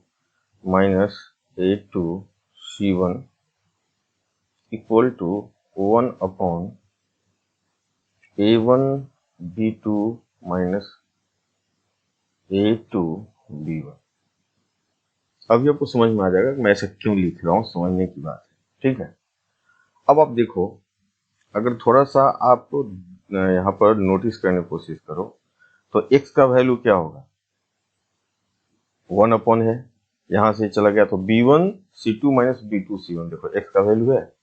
minus A2C1 equal to 1 upon A1B2 minus A2B1। अभी आपको समझ में आ जाएगा कि मैं ऐसा क्यों लिख रहा हूँ, समझने की बात है। ठीक है, अब आप देखो, अगर थोड़ा सा आप यहाँ पर नोटिस करने की कोशिश करो तो x का वैल्यू क्या होगा, 1 अपॉन है, यहां से चला गया तो B1C2 माइनस B2C1, देखो x का वैल्यू है।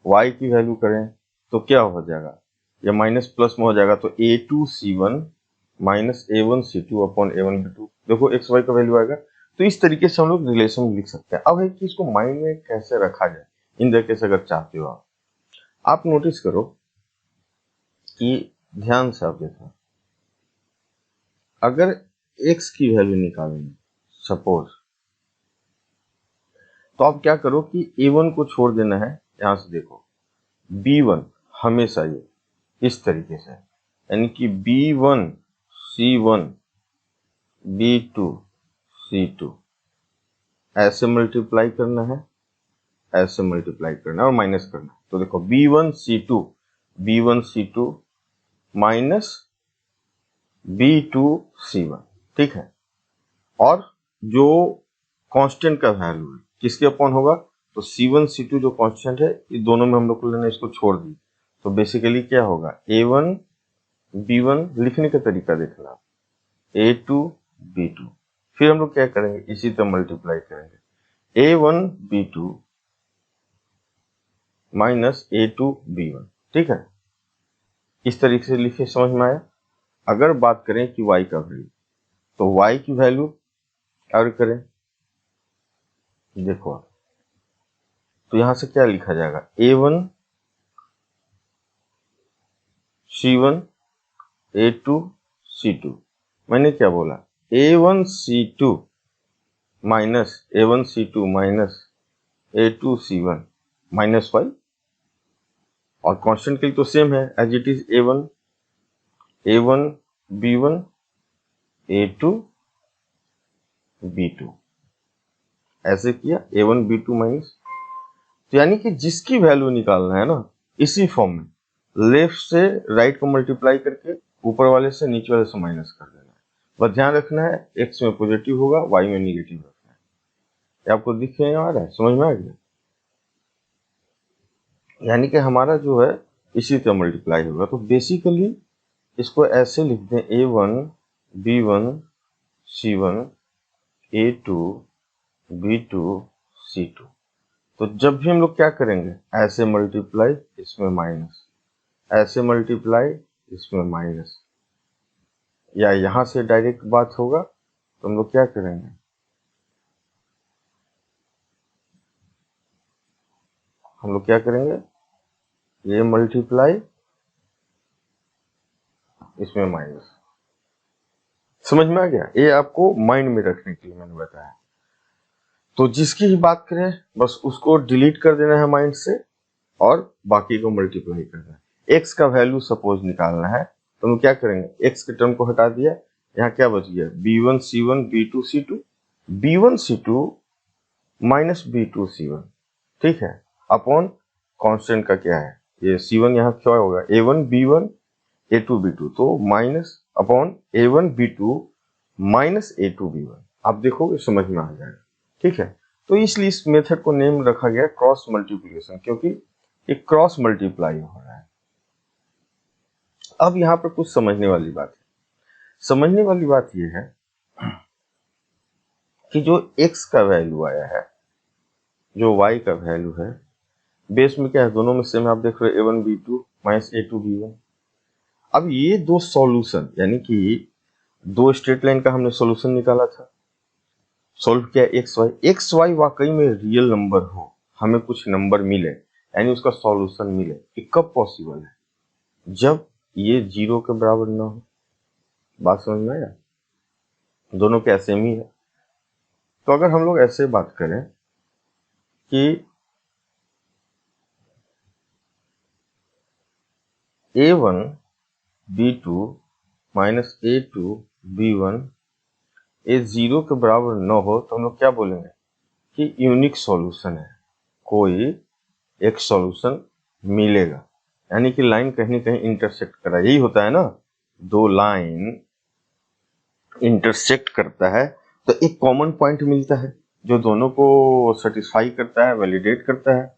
y की वैल्यू करें तो क्या हो जाएगा, या माइनस प्लस में हो जाएगा तो A2C1 minus A1C2 upon A1B2, देखो x y का वैल्यू आएगा। तो इस तरीके से हम लोग रिलेशन लिख सकते हैं। अब है कि इसको माइंड में कैसे रखा जाए, इन तरीके से अगर चाहते हो आप नोटिस करो कि ध्यान से आप देखो, अगर x की वैल्यू निकालेंगे सपोज, तो आप क्या करो कि A1 को छोड़ देना है, यहां से देखो B1 हमेशा ये इस तरीके से, यानी कि B1C1 B2C2 ऐसे मल्टीप्लाई करना है, ऐसे मल्टीप्लाई करना है और माइनस करना है। तो देखो B1C2 माइनस B2C1, ठीक है। और जो कांस्टेंट का वैल्यू है किसके अपॉन होगा, तो C1 C2 जो कांस्टेंट है, ये दोनों में हम लोग को लेना, इसको छोड़ दी। तो बेसिकली क्या होगा, A1 B1 लिखने का तरीका देखना, A2 B2, फिर हम लोग क्या करेंगे, इसी तरह मल्टीप्लाई करेंगे, A1 B2 minus A2 B1, ठीक है। इस तरीके से लिखे, समझ में आया। अगर बात करें कि y का वैल्यू, तो y की वैल्यू क्या करें, देखो तो यहां से क्या लिखा जाएगा, A1 C1 A2 C2, मैंने क्या बोला, A1 C2 minus A1 C2 minus A2 C1 minus y, और कांस्टेंट के लिए तो सेम है as it is, A1 B1 A2 B2, ऐसे किया A1 B2 माइनस। तो यानी कि जिसकी वैल्यू निकालना है ना, इसी फॉर्म में लेफ्ट से राइट को मल्टीप्लाई करके ऊपर वाले से नीचे वाले से माइनस कर देना है। बस ध्यान रखना है x में पॉजिटिव होगा, y में निगेटिव रखना है। ये आपको दिख आ रहा है, समझ में आ गया। यानी कि हमारा जो है इसी तरह मल्टीप्लाई होगा। तो बेसिकली इसको ऐसे लिख दें, A1 B1 C1 A2 B2 C2। तो जब भी हम लोग क्या करेंगे, ऐसे मल्टीप्लाई इसमें माइनस, ऐसे मल्टीप्लाई इसमें माइनस, या यहां से डायरेक्ट बात होगा तो हम लोग क्या करेंगे, हम लोग क्या करेंगे, ये मल्टीप्लाई इसमें माइनस। समझ में आ गया? ये आपको माइंड में रखने के लिए मैंने बताया। तो जिसकी ही बात करें बस उसको डिलीट कर देना है माइंड से और बाकी को मल्टीप्लाई करना है। एक्स का वैल्यू सपोज निकालना है तो हम क्या करेंगे, एक्स के टर्म को हटा दिया, यहाँ क्या बच गया, b1c1 b2c2, b1c2 minus b2c1, ठीक है, अपॉन कांस्टेंट का क्या है, ये c1 यहाँ क्या होगा, a1 b1 a2 b2, तो minus upon a1 b2 minus a2 b1। आप देखोगे समझ में आ जाएगा, ठीक है। तो इसलिए इस मेथड को नेम रखा गया क्रॉस मल्टीप्लिकेशन, क्योंकि एक क्रॉस मल्टीप्लाई हो रहा है। अब यहाँ पर कुछ समझने वाली बात है। समझने वाली बात यह है कि जो x का वैल्यू आया है, जो y का वैल्यू है, बेस में क्या है, दोनों में सेम आप देख रहे हो, a1 b2 minus a2 b1। अब ये दो सॉल्यूशन, यानी कि दो स्ट्रेट लाइन का हमने सॉल्यूशन निकाला था, सॉल्व किया एक्स वाई वाकई में रियल नंबर हो, हमें कुछ नंबर मिले, यानी उसका सॉल्यूशन मिले, ये कब पॉसिबल है, जब ये 0 के बराबर ना हो। बात समझ में आया? दोनों क्या सेम ही है। तो अगर हम लोग ऐसे बात करें कि a1 b2 minus a2 b1 ये 0 के बराबर न हो, तो हम लोग क्या बोलेंगे कि यूनिक सॉल्यूशन है, कोई एक सॉल्यूशन मिलेगा, यानी कि लाइन कहीं न कहीं इंटरसेक्ट कर रहा है। यही होता है ना, दो लाइन इंटरसेक्ट करता है तो एक कॉमन पॉइंट मिलता है जो दोनों को सेटिस्फाई करता है, वैलिडेट करता है।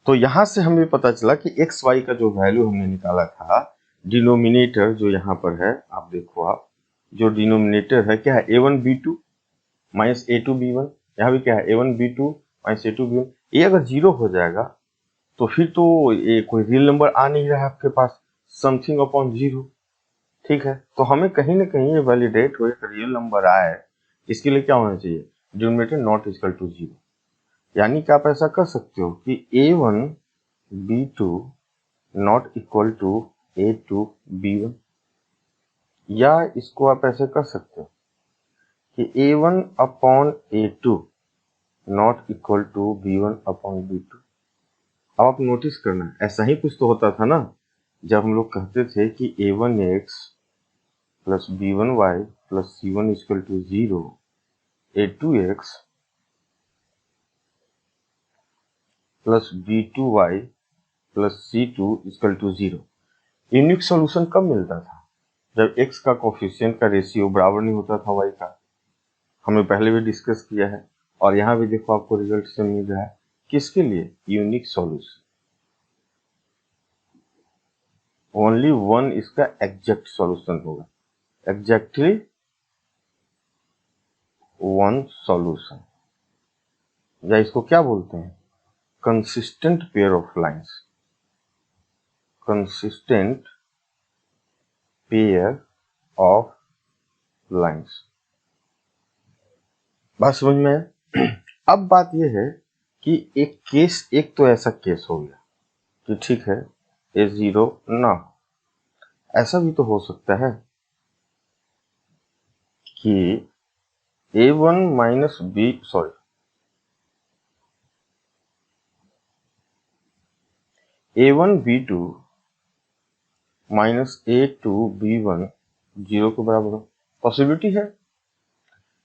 तो यहां से हमें पता चला कि एक्स वाई का जो वैल्यू हमने निकाला था, डिनोमिनेटर जो यहाँ पर है, आप देखो, आप जो डिनोमिनेटर है क्या है, a1 b2 minus a2 b1, यहाँ भी क्या है, a1 b2 minus a2 b1। ये अगर 0 हो जाएगा तो फिर तो ये कोई रियल नंबर आ नहीं रहा है आपके पास, समथिंग अपॉन 0, ठीक है। तो हमें कहीं ना कहीं ये वैलिडेट हो, एक रियल नंबर आए, इसके लिए क्या होना चाहिए, डिनोमिनेटर नॉट इक्वल टू 0। यानी कि आप ऐसा कर सकते हो कि a1 b2 not equal to a2 b1, या इसको आप ऐसे कर सकते हो कि a1 upon a2 not equal to b1 upon b2। अब आप नोटिस करना, ऐसा ही कुछ तो होता था ना, जब हम लोग कहते थे कि a1x plus b1y plus c1 equal to 0, a2x plus b2y plus c2 equal to 0। Unique solution कब मिलता था, जब x का कोफिशिएंट का रेशियो बराबर नहीं होता था y का। हमने पहले भी डिस्कस किया है, और यहाँ भी देखो आपको रिजल्ट से मिल रहा है, किसके लिए, यूनिक सॉल्यूशन। ओनली वन इसका एग्जैक्ट सॉल्यूशन होगा, एग्जैक्टली वन सॉल्यूशन, या इसको क्या बोलते हैं, consistent pair of lines, consistent pair of lines. बात समझ में है? अब बात यह है कि एक केस, एक तो ऐसा केस हो गया कि ठीक है ये 0 ना हो, ऐसा भी तो हो सकता है कि a1 minus b, sorry, a1 b2 minus a2 b1 0 के बराबर हो, पॉसिबिलिटी है।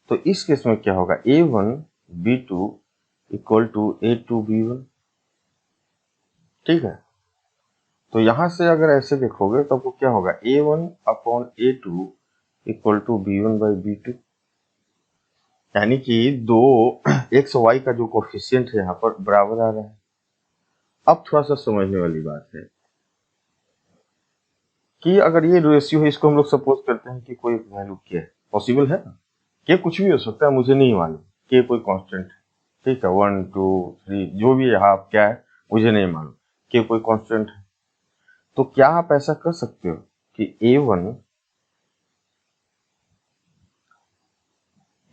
तो इस केस में क्या होगा, a1 b2 equal to a2 b1, ठीक है। तो यहां से अगर ऐसे देखोगे तो आपको क्या होगा, a1 upon a2 equal to b1 by b2, यानी कि दो एक्स वाई का जो कोफिशिएंट है यहाँ पर बराबर आ रहा है। अब थोड़ा सा समझने वाली बात है कि अगर ये रेशियो है, इसको हम लोग सपोज करते हैं कि कोई वैल्यू क्या है, पॉसिबल है ना, ये कुछ भी हो सकता है, मुझे नहीं मालूम कि कोई कांस्टेंट है, ठीक है, 1 2 3 जो भी यहाँ आप क्या है मुझे नहीं मालूम कि कोई कांस्टेंट है। तो क्या आप ऐसा कर सकते हो कि A1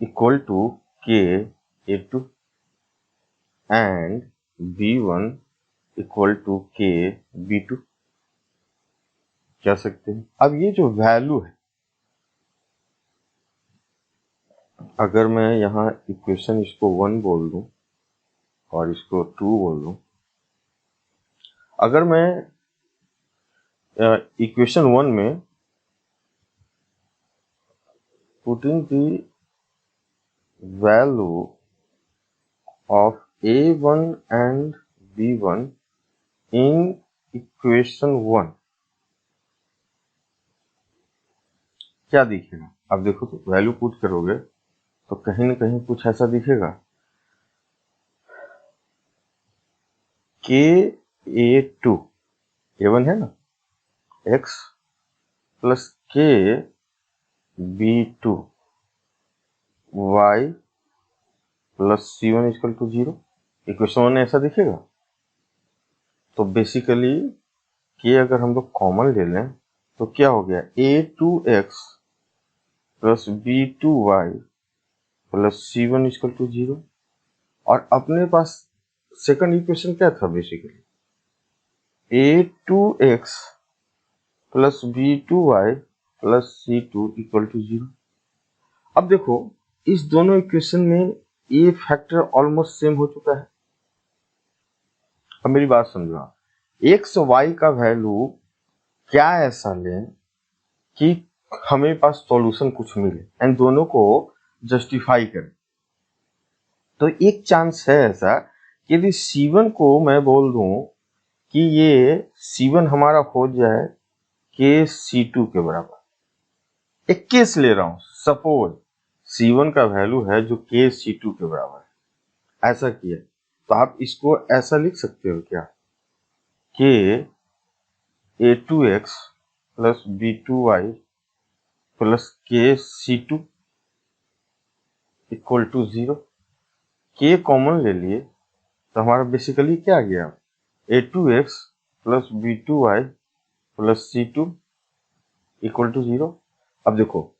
इक्वल टू के A2 and B1 equal to के B2 कह सकते हैं। अब ये जो वैल्यू है, अगर मैं यहाँ इक्वेशन इसको 1 बोल दूं और इसको 2 बोल दूं, अगर मैं इक्वेशन 1 में putting the value of A1 and B1 in equation 1 क्या दिखेगा? अब देखो तो वैल्यू पुट करोगे तो कहीं ना कहीं कुछ ऐसा दिखेगा, के A2 A1 है ना, x प्लस के B2 y plus C1 equal to 0। Equation 1 ऐसा दिखेगा। तो बेसिकली के अगर हम लोग कॉमन ले लें तो क्या हो गया, A2x plus B2y plus C1 equal to 0। और अपने पास सेकंड इक्वेशन क्या था, basically A2x plus B2y plus C2 equal to 0। अब देखो इस दोनों इक्वेशन में ये फैक्टर ऑलमोस्ट सेम हो चुका है। अब मेरी बात समझो, एक्स वाई का वैल्यू क्या ऐसा लें कि हमें पास सॉल्यूशन कुछ मिले एंड दोनों को जस्टिफाई करें। तो एक चांस है ऐसा कि यदि C1 को मैं बोल दूं कि ये C1 हमारा हो जाए के C2 के बराबर। एक केस ले रहा हूं, सपोज C1 का वैल्यू है जो के C2 के बराबर है, ऐसा किया तो आप इसको ऐसा लिख सकते हो क्या, के A2x प्लस B2y प्लस के C2 इक्वल टू 0। के कॉमन ले लिए तो हमारा बेसिकली क्या आ गया, A2x plus B2y plus C2 equal to 0। अब देखो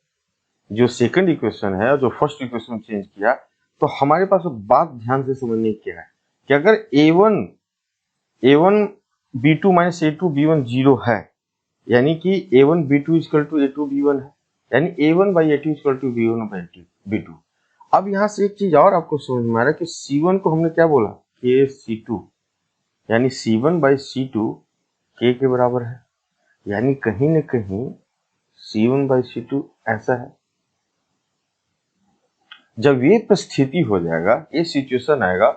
जो सेकंड इक्वेशन है, जो फर्स्ट इक्वेशन चेंज किया, तो हमारे पास बात ध्यान से समझने की क्या है कि अगर A1 B2 minus A2 B1 0 है, यानी कि A1 B2 equal to A2 B1 है, यानी A1 by A2 equal to B1 by B2। अब यहां से एक चीज और आपको समझ में आ रहा है कि C1 को हमने क्या बोला, के C2, यानी C1 बाई C2 के बराबर है, यानी कहीं न कहीं C1 बाई C2 ऐसा है। जब ये परिस्थिति हो जाएगा, ये सिचुएशन आएगा,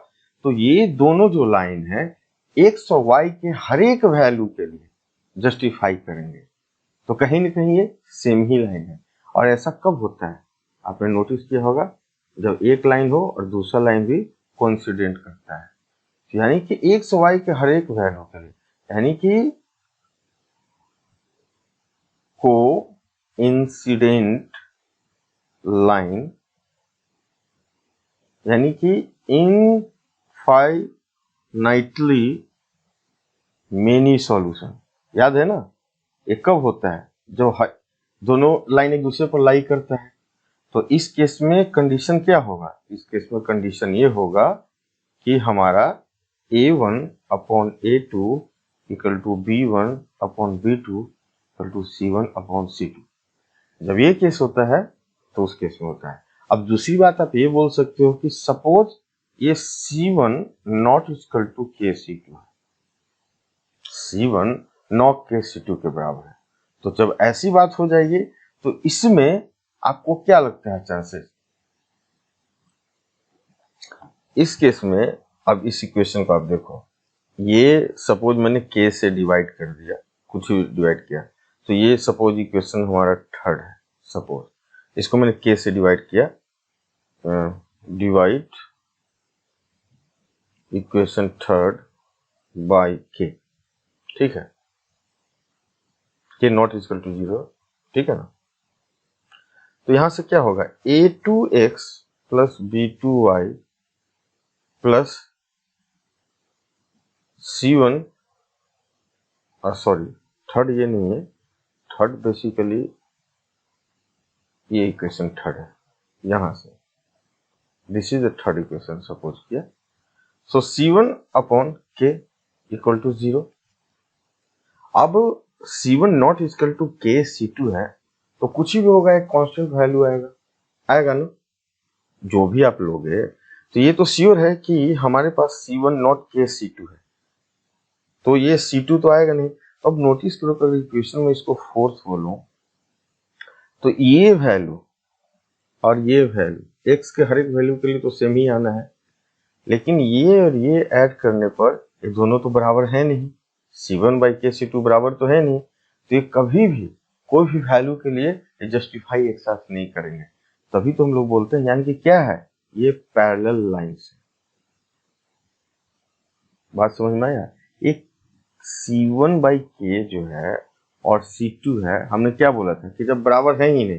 तो ये दोनों जो लाइन है एक्स और वाई के हर एक वैल्यू के लिए जस्टिफाई करेंगे। तो कहीं न कहीं ये सेम ही लाइन है। और ऐसा कब होता है, आपने नोटिस किया होगा, जब एक लाइन हो और दूसरा लाइन भी कोइंसिडेंट करता है, यानी कि एक्स वाई के हर एक वैल्यू के लिए, यानी कि को इंसिडेंट लाइन, यानी कि इनफाइनाइटली मेनी सॉल्यूशन। याद है ना, ये कब होता है, जो दोनों लाइन एक दूसरे पर लाई करता है। तो इस केस में कंडीशन क्या होगा, इस केस में कंडीशन ये होगा कि हमारा A1 upon A2 equal to B1 upon B2 equal to C1 upon C2। जब ये केस होता है तो उस केस में होता है। अब दूसरी बात आप ये बोल सकते हो कि सपोज ये C1 नॉट इक्वल टू के C2 है, C1 नॉट के C2 के बराबर है। तो जब ऐसी बात हो जाएगी तो इसमें आपको क्या लगता है चांसेस, इस केस में। अब इस इक्वेशन को आप देखो, ये सपोज मैंने के से डिवाइड कर दिया, कुछ भी डिवाइड किया, तो ये सपोज इक्वेशन हमारा थर्ड है। सपोज इसको मैंने के से डिवाइड किया, डिवाइड इक्वेशन थर्ड बाय के, ठीक है, के नॉट इक्वल टू 0, ठीक है ना। तो यहां से क्या होगा, A2x plus B2y plus C1, sorry third ये नहीं है, थर्ड बेसिकली ये इक्वेशन थर्ड है, यहां से this is the third equation suppose किया। So C1 upon K equal to 0। अब C1 not equal to K C2 है तो कुछ भी होगा, एक कांस्टेंट वैल्यू आएगा ना, जो भी आप लोगे। तो ये तो श्योर है कि हमारे पास C1 नॉट K C2 है, तो ये C2 तो आएगा नहीं। तो अब नोटिस करो, अगर इक्वेशन में इसको फोर्थ बोलूं तो ये वैल्यू और ये वैल्यू x के हर एक वैल्यू के लिए तो सेम ही आना है, लेकिन ये और ये ऐड करने पर ये दोनों तो बराबर है नहीं, C1 बाई K C2 बराबर तो है नहीं, तो ये कभी भी कोई भी वैल्यू के लिए जस्टिफाई एक साथ नहीं करेंगे। तभी तो हम लोग बोलते हैं, यानी कि क्या है, ये पैरेलल लाइंस है। बात समझ में आया? एक C1 बाई K जो है और C2 है, हमने क्या बोला था कि जब बराबर है ही नहीं,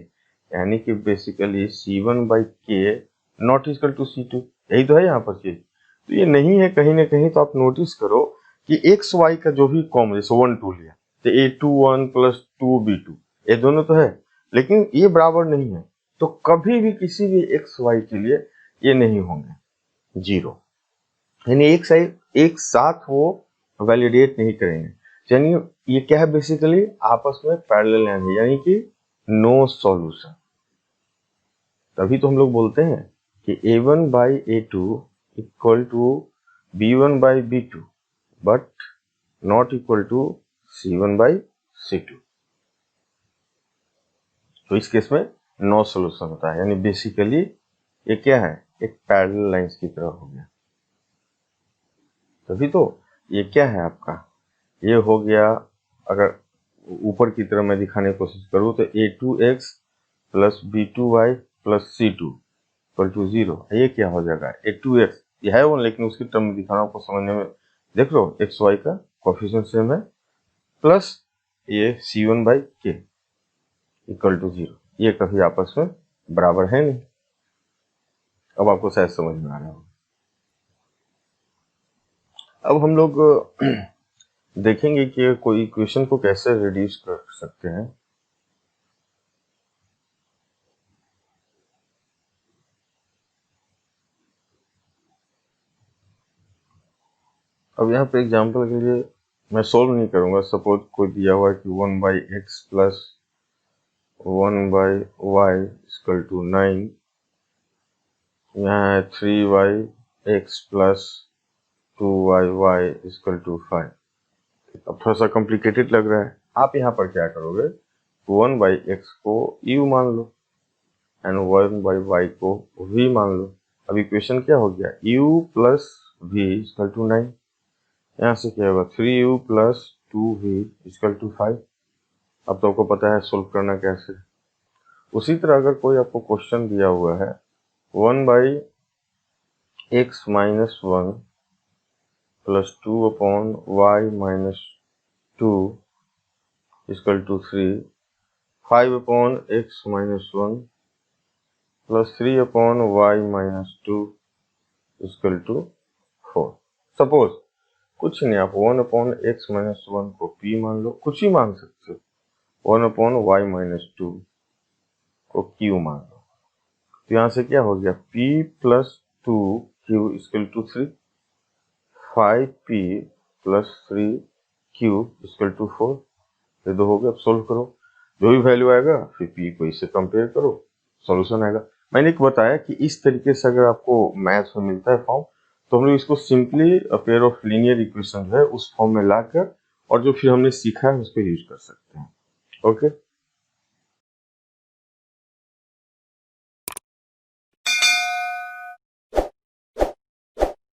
यानी कि basically C1 by K not equal to C2, यही तो है यहाँ पर चीज। तो ये नहीं है कहीं ना कहीं, तो आप नोटिस करो कि एक्स वाई का जो भी कॉमन, जैसे 1 2 लिया तो A21 प्लस 2B2 ये दोनों तो है, लेकिन ये बराबर नहीं है, तो कभी भी किसी भी एक्स वाई के लिए ये नहीं होंगे जीरो, यानी एक साथ वो वैलिडेट नहीं करेंगे। यानी ये क्या है, बेसिकली आपस में पैरेलल है, यानी कि नो सॉल्यूशन। तभी तो हम लोग बोलते हैं कि A1 by A2 equal to B1 by B2 but not equal to C1 by C2। तो इस केस में नो सॉल्यूशन होता है, यानी बेसिकली ये क्या है, एक पैरेलल लाइंस की तरह हो गया। तभी तो ये क्या है आपका, ये हो गया। अगर ऊपर की तरह मैं दिखाने की कोशिश करूं तो A2x plus B2y plus C2 equal to 0, ये क्या हो जाएगा, A2x ये है वो, लेकिन उसकी टर्म में दिखाना आपको समझने में, देख लो एक्स वाई का कोफिशिएंट सेम है, प्लस ये C1 by K equal to 0, ये कभी आपस में बराबर है नहीं। अब आपको शायद समझ में आ रहा होगा। अब हम लोग देखेंगे कि कोई इक्वेशन को कैसे रिड्यूस कर सकते हैं। अब यहाँ पे एग्जांपल के लिए मैं सोल्व नहीं करूंगा, सपोज कोई दिया हुआ है कि 1 by x plus 1 by y equal to 9, यहाँ है 3 y x plus 2 y y equal to 5। अब थोड़ा सा कॉम्प्लिकेटेड लग रहा है। आप यहाँ पर क्या करोगे, 1 बाई एक्स को u मान लो एंड 1 बाई वाई को v मान लो। अब इक्वेशन क्या हो गया, u plus v equal to 9, यहाँ से क्या होगा 3u plus 2v equal to 5। अब तो आपको पता है सोल्व करना कैसे। उसी तरह अगर कोई आपको क्वेश्चन दिया हुआ है 1 by x minus 1 plus 2 upon y minus 2 equal to 3, 5 upon x minus 1 plus 3 upon y minus 2 equal to 4। Suppose कुछ नहीं, आप 1 अपॉन एक्स माइनस 1 को p मान लो, कुछ ही मान सकते हो, 1 अपॉन वाई माइनस 2 को q मान लो। तो यहाँ से क्या हो गया, p plus 2q equal to 3, 5p plus 3q equal to 4, ये दो हो गया। अब सोल्व करो, जो भी वैल्यू आएगा फिर p को इससे कंपेयर करो, सॉल्यूशन आएगा। मैंने एक बताया कि इस तरीके से अगर आपको मैथ्स में मिलता है फॉर्म, तो हम लोग इसको simply pair of linear equation जो है उस फॉर्म में लाकर और जो फिर हमने सीखा है उसको यूज कर सकते हैं। ओके।